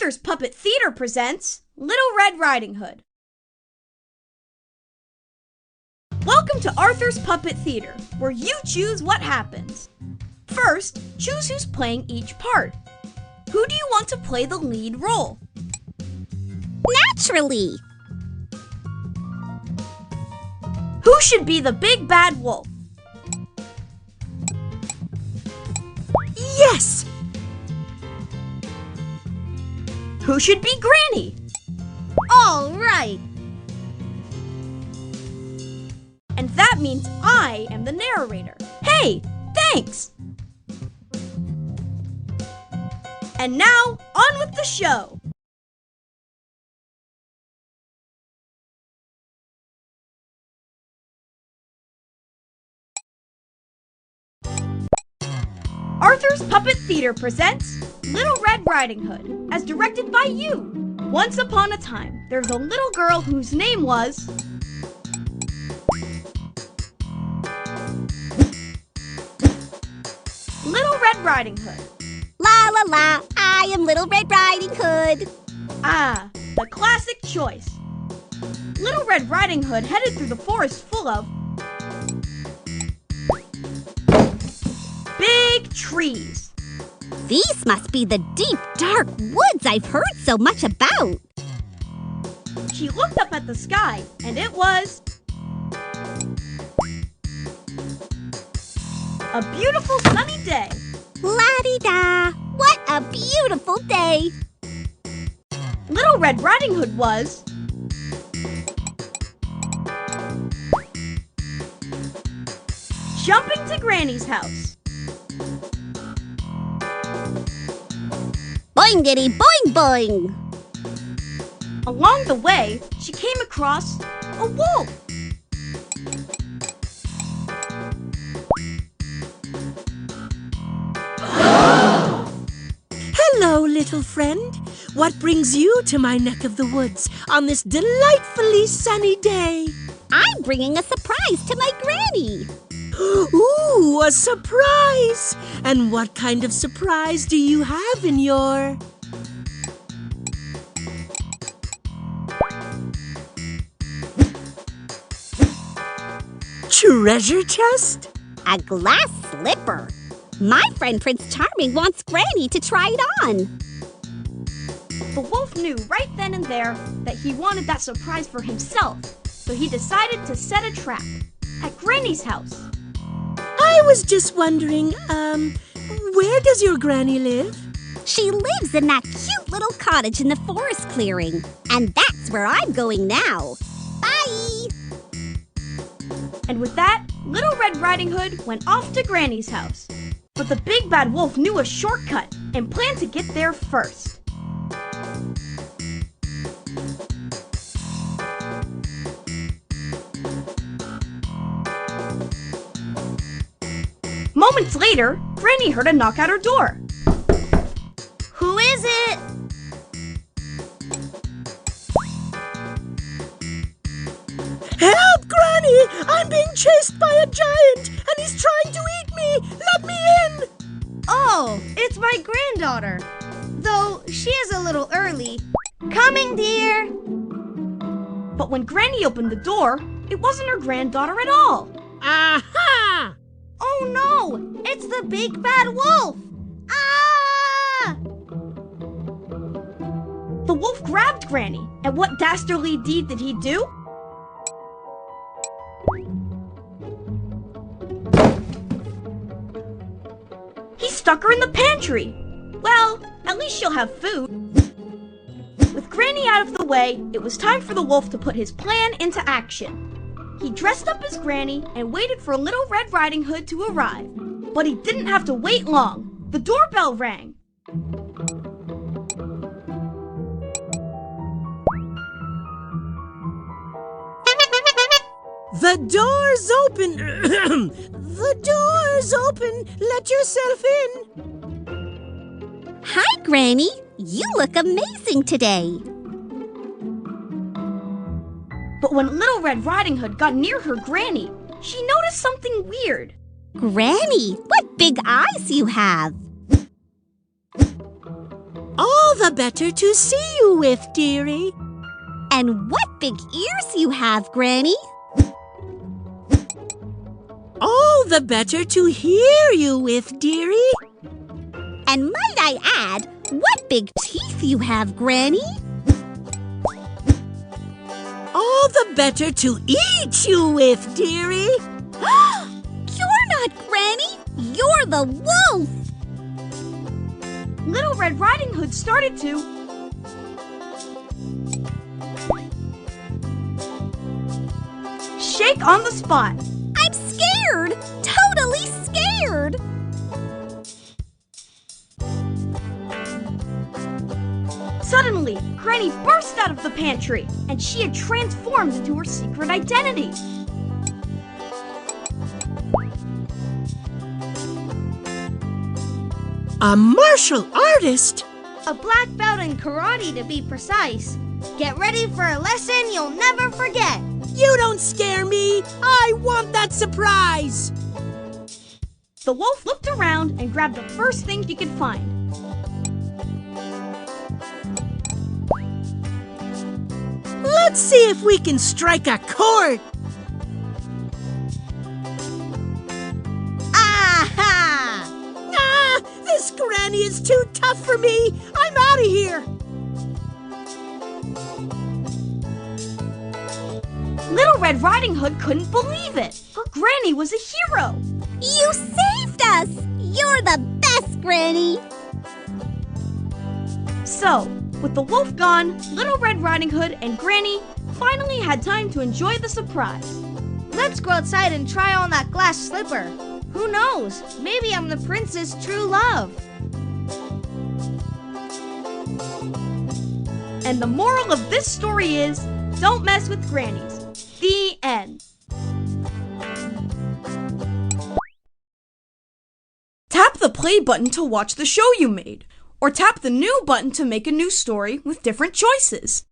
Arthur's Puppet Theater presents Little Red Riding Hood. Welcome to Arthur's Puppet Theater, where you choose what happens. First, choose who's playing each part. Who do you want to play the lead role? Naturally! Who should be the big bad wolf? Yes! Who should be Granny? All right! And that means I am the narrator. Hey, thanks! And now, on with the show! Arthur's Puppet Theater presents Little Red Riding Hood, as directed by you. Once upon a time, there was a little girl whose name was... Little Red Riding Hood. La la la, I am Little Red Riding Hood. Ah, the classic choice. Little Red Riding Hood headed through the forest full of big trees. These must be the deep, dark woods I've heard so much about. She looked up at the sky, and it was a beautiful sunny day. La-di-da, what a beautiful day. Little Red Riding Hood was jumping to Granny's house. Boingity boing boing. Along the way, she came across a wolf. Hello, little friend. What brings you to my neck of the woods on this delightfully sunny day? I'm bringing a surprise to my Granny. Ooh, a surprise! And what kind of surprise do you have in your... treasure chest? A glass slipper. My friend Prince Charming wants Granny to try it on. The wolf knew right then and there that he wanted that surprise for himself, so he decided to set a trap at Granny's house. I was just wondering, where does your Granny live? She lives in that cute little cottage in the forest clearing. And that's where I'm going now. Bye! And with that, Little Red Riding Hood went off to Granny's house. But the big bad wolf knew a shortcut and planned to get there first. Moments later, Granny heard a knock at her door. Who is it? Help, Granny! I'm being chased by a giant, and he's trying to eat me! Let me in! Oh, it's my granddaughter. Though she is a little early. Coming, dear! But when Granny opened the door, it wasn't her granddaughter at all. Aha! Oh no! It's the big bad wolf! Ah! The wolf grabbed Granny, and what dastardly deed did he do? He stuck her in the pantry. Well, at least she'll have food. With Granny out of the way, it was time for the wolf to put his plan into action. He dressed up as Granny and waited for Little Red Riding Hood to arrive. But he didn't have to wait long. The doorbell rang. The door's open. The door's open. Let yourself in. Hi, Granny. You look amazing today. But when Little Red Riding Hood got near her Granny, she noticed something weird. Granny, what big eyes you have. All the better to see you with, dearie. And what big ears you have, Granny. All the better to hear you with, dearie. And might I add, what big teeth you have, Granny. All the better to eat you with, dearie. You're not Granny. You're the wolf. Little Red Riding Hood started to shake on the spot. I'm scared. Totally scared. Suddenly, Granny burst out of the pantry, and she had transformed into her secret identity. A martial artist? A black belt in karate to be precise. Get ready for a lesson you'll never forget. You don't scare me. I want that surprise. The wolf looked around and grabbed the first thing she could find. Let's see if we can strike a chord. Aha! Ah, this Granny is too tough for me. I'm out of here. Little Red Riding Hood couldn't believe it. Her Granny was a hero. You saved us. You're the best, Granny. So, with the wolf gone, Little Red Riding Hood and Granny finally had time to enjoy the surprise. Let's go outside and try on that glass slipper. Who knows? Maybe I'm the prince's true love. And the moral of this story is, don't mess with grannies. The end. Tap the play button to watch the show you made, or tap the new button to make a new story with different choices.